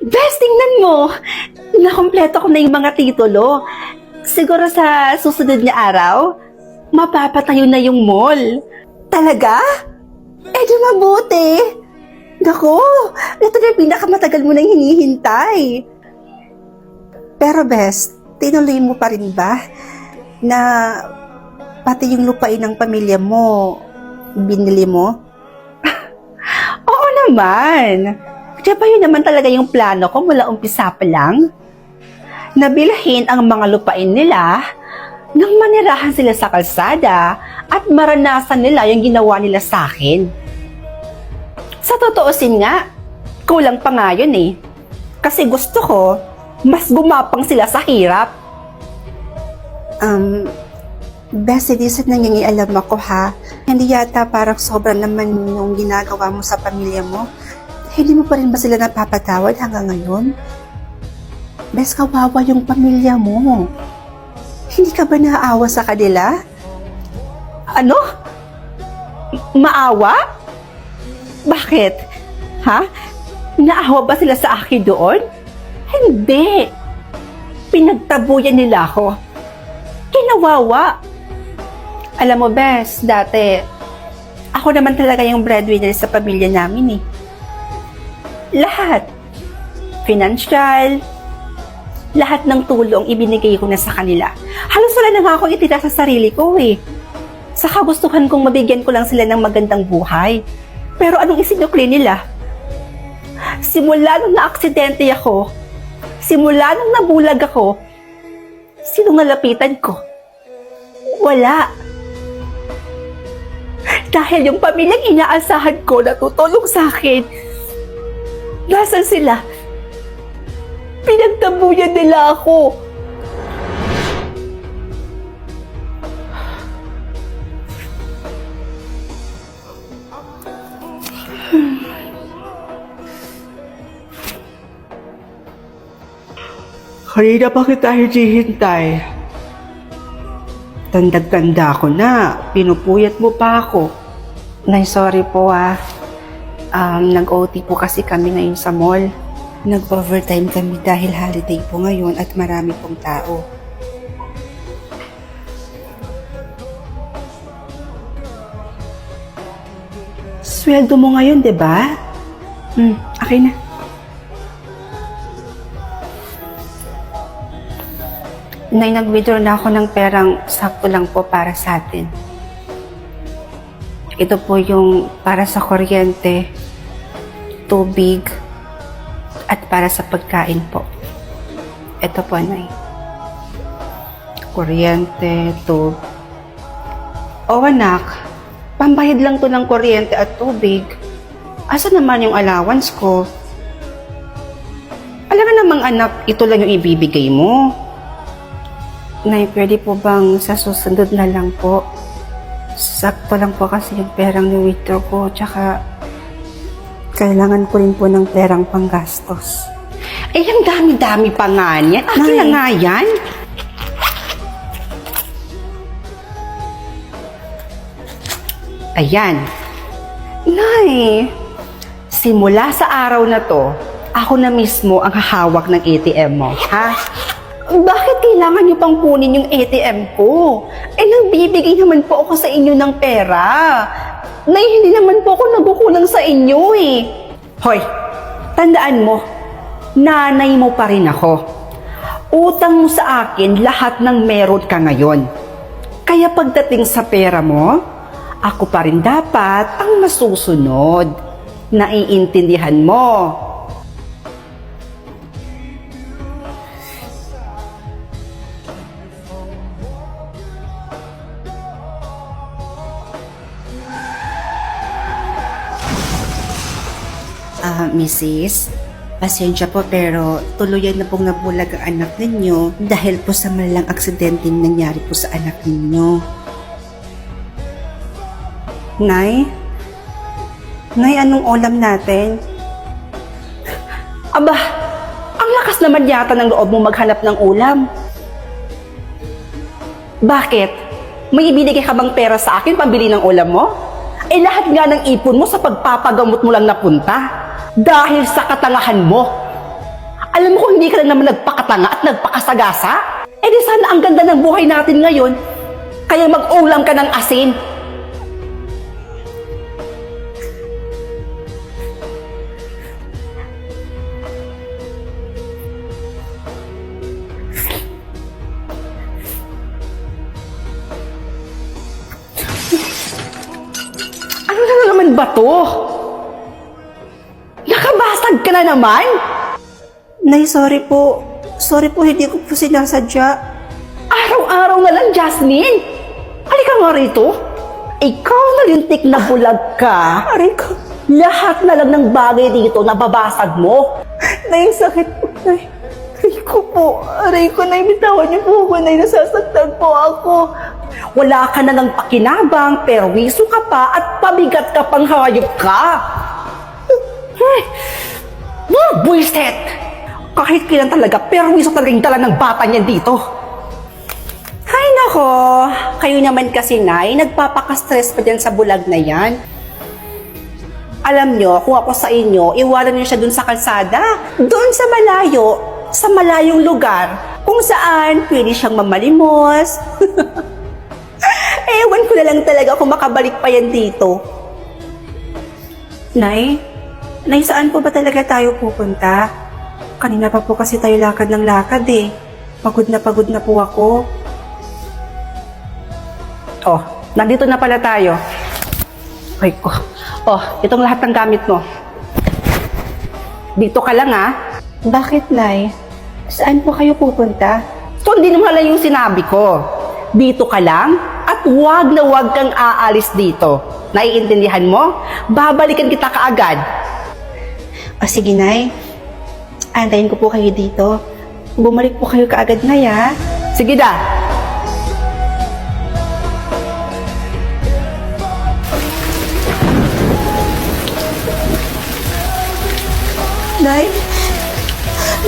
Best, tingnan mo! Nakompleto ko na yung mga titulo. Siguro sa susunod na araw, mapapatayo na yung mall. Talaga? Eh di mabuti. Naku, ito na yung pinakamatagal mo nang hinihintay. Pero best, tinuloy mo pa rin ba na pati yung lupain ng pamilya mo, binili mo? Oo naman. Kaya pa yun naman talaga yung plano ko mula umpisa pa lang. Nabilhin ang mga lupain nila nang manirahan sila sa kalsada at maranasan nila yung ginawa nila sa akin. Sa totoosin nga, kulang pa nga yun eh. Kasi gusto ko, mas gumapang sila sa hirap. Bessie, di sa nangingialam ako ha. Hindi yata parang sobra naman yung ginagawa mo sa pamilya mo. Hindi mo pa rin ba sila napapatawad hanggang ngayon? Bes, kawawa yung pamilya mo. Hindi ka ba naaawa sa kanila? Ano? Maawa? Bakit? Ha? Naawa ba sila sa akin doon? Hindi. Pinagtabuyan nila ako. Kinawawa. Alam mo, Bes, dati, ako naman talaga yung breadwinner sa pamilya namin eh. Lahat. Financial, lahat ng tulong ibinigay ko na sa kanila. Halos wala na nga ako itira sa sarili ko eh. Sa kagustuhan kong mabigyan ko lang sila ng magandang buhay. Pero anong isinukli nila? Simula nung na-aksidente ako, simula nung nabulag ako, sino nalapitan ko? Wala. Dahil yung pamilyang inaasahan ko na tutulong sa akin, nasan sila? Pinagtabuyan nila ako. Kanina pa kita hinihintay. Tandag-tanda ko na. Pinupuyat mo pa ako. Nay, sorry po ah. Nag-OT po kasi kami ngayon sa mall. Nag-overtime kami dahil holiday po ngayon at marami pong tao. Sweldo mo ngayon, 'di ba? Okay na. Nay, nag-withdraw na ako ng perang sakto lang po para sa atin. Ito po yung para sa kuryente, tubig, at para sa pagkain po. Ito po, Nay. Kuryente, tubig. O anak, pambayad lang to ng kuryente at tubig. Asa naman yung allowance ko? Alam na namang anak, ito lang yung ibibigay mo. Nay, pwede po bang sa susunod na lang po? Sakto lang po kasi yung perang ni-withdraw ko, tsaka kailangan ko rin po ng perang panggastos. Eh, ang dami-dami pa nga niyan. Akin na nga yan. Ayan. Nay, simula sa araw na to, ako na mismo ang hahawak ng ATM mo, ha? Bakit kailangan niyo pang kunin yung ATM ko? Eh, nagbibigay naman po ako sa inyo ng pera. Nay, hindi naman po ako nagkukulang sa inyo eh. Hoy, tandaan mo, nanay mo pa rin ako. Utang mo sa akin lahat ng meron ka ngayon. Kaya pagdating sa pera mo, ako pa rin dapat ang masusunod. Naiintindihan mo. Mrs., pasensya po pero tuluyan na pong nabulag ang anak ninyo dahil po sa malalang aksidente nangyari po sa anak ninyo. Nay? Nay, anong ulam natin? Aba, ang lakas naman yata ng loob mo maghanap ng ulam. Bakit? May ibinigay ka bang pera sa akin pambili ng ulam mo? Eh lahat nga ng ipon mo sa pagpapagamot mo lang napunta. Dahil sa katangahan mo. Alam mo kung hindi ka lang naman nagpakatanga at nagpakasagasa, eh di sana ang ganda ng buhay natin ngayon, kaya mag-ulam ka ng asin. Ano na naman ba to? Nakabasag ka na naman? Nay, sorry po. Sorry po, hindi ko po sinasadya. Araw-araw na lang, Jasmine. Halika nga rito. Ikaw nalintik na bulag ka. Aray ko. Lahat na lang ng bagay dito nababasag mo. Nay, sakit po, Nay. Aray ko po. Aray ko, Nay. Bitawan niyo po ako, Nay. Nasasaktan po ako. Wala ka na ng pakinabang, perwiso ka pa at pabigat ka pang hayop ka. Buisit! Kahit kailan talaga, perwiso talaga yung dala ng bata niyan dito. Hay nako. Kayo naman kasi, Nay. Nagpapaka-stress pa dyan sa bulag na yan. Alam nyo, kung ako sa inyo, iwanan nyo siya dun sa kalsada. Doon sa malayo, sa malayong lugar, kung saan pwede siyang mamalimos. Ewan ko na lang talaga kung makabalik pa yan dito. Nay, saan po ba talaga tayo pupunta? Kanina pa po kasi tayo lakad ng lakad eh. Pagod na po ako. Oh, nandito na pala tayo. Ay ko. Oh, itong lahat ng gamit mo. Dito ka lang ah. Bakit, Nay? Saan po kayo pupunta? So, hindi naman lang yung sinabi ko. Dito ka lang at wag na wag kang aalis dito. Naiintindihan mo? Babalikan kita kaagad. O sige, Nay. Antayin ko po kayo dito. Bumalik po kayo kaagad, Nay, ha? Sige na. Nay?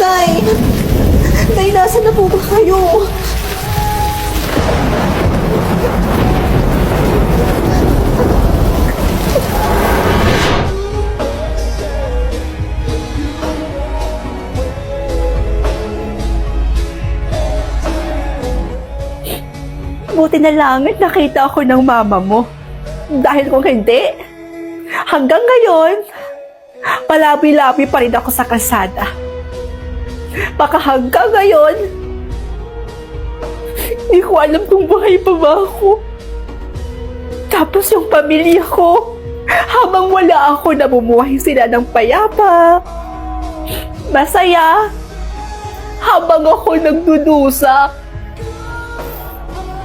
Nay! Nay, nasa na po ba kayo? Buti na lang at nakita ako ng mama mo. Dahil kung hindi, hanggang ngayon, palabi-labi pa rin ako sa kalsada. Baka hanggang ngayon, hindi ko alam kung buhay pa ba ako. Tapos yung pamilya ko, habang wala ako, namumuhay sila ng payapa, masaya, habang ako nagdudusa.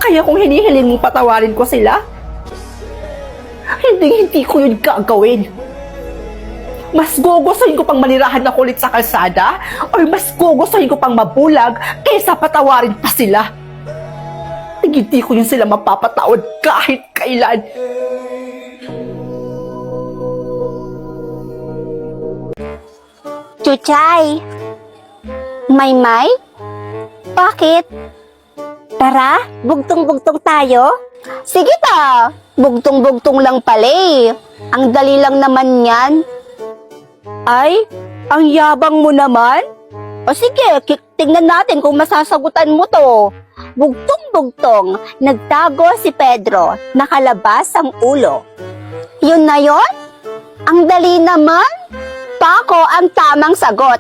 Kaya kung hinihilin mong patawarin ko sila, hindi ko yun gagawin. Mas gugustuhin ko pang manirahan na kulit sa kalsada or mas gugustuhin ko pang mabulag kaysa patawarin pa sila. Hindi ko yun sila mapapatawad kahit kailan. Chuchay! Maymay? Bakit? Tara, bugtong-bugtong tayo? Sige ta! Bugtong-bugtong lang pala eh. Ang dali lang naman yan. Ay, ang yabang mo naman? O sige, tingnan natin kung masasagutan mo to. Bugtong-bugtong, nagtago si Pedro, nakalabas ang ulo. Yun na yun? Ang dali naman? Pako ang tamang sagot.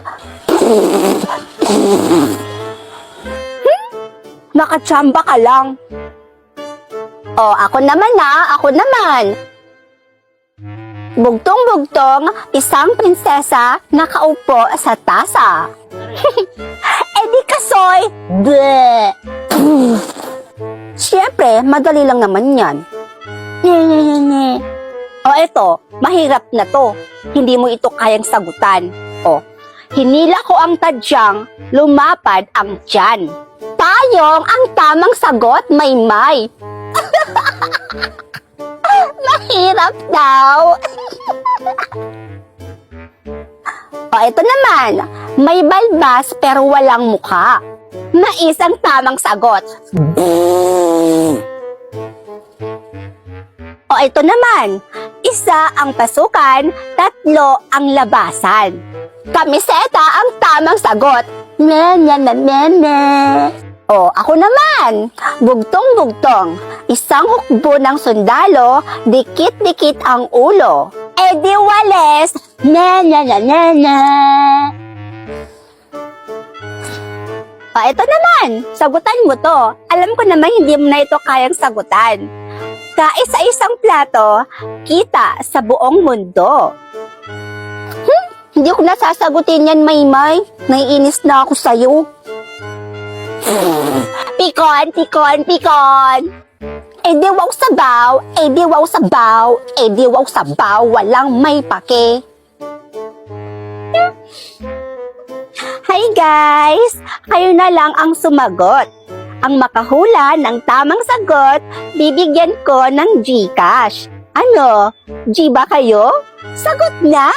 Nakachamba ka lang. O, ako naman. Bugtong-bugtong, isang prinsesa nakaupo sa tasa. Edi kasoy, bleh. Siyempre, madali lang naman yan. O eto, mahirap na to. Hindi mo ito kayang sagutan. O, hinila ko ang tadyang, lumapad ang tiyan. Payong ang tamang sagot, Maymay. Mahirap daw. O, ito naman. May balbas pero walang mukha. Mais ang tamang sagot. O, ito naman. Isa ang pasukan, tatlo ang labasan. Kamiseta ang tamang sagot. Na na na na na. O, ako naman. Bugtong-bugtong. Isang hukbo ng sundalo, dikit-dikit ang ulo. E di wales. Na na na na na. Ito naman. Sagutan mo to. Alam ko naman hindi mo na ito kayang sagutan. Kaisa-isang plato, kita sa buong mundo. Hindi ko nasasagutin yan, Maymay. Naiinis na ako sa'yo. Pikon, pikon, pikon. Di wow sabaw, di wow sabaw, di wow sabaw, walang may pake. Hi guys! Kayo na lang ang sumagot. Ang makahula ng tamang sagot, bibigyan ko ng GCash. Ano? G ba kayo? Sagot na!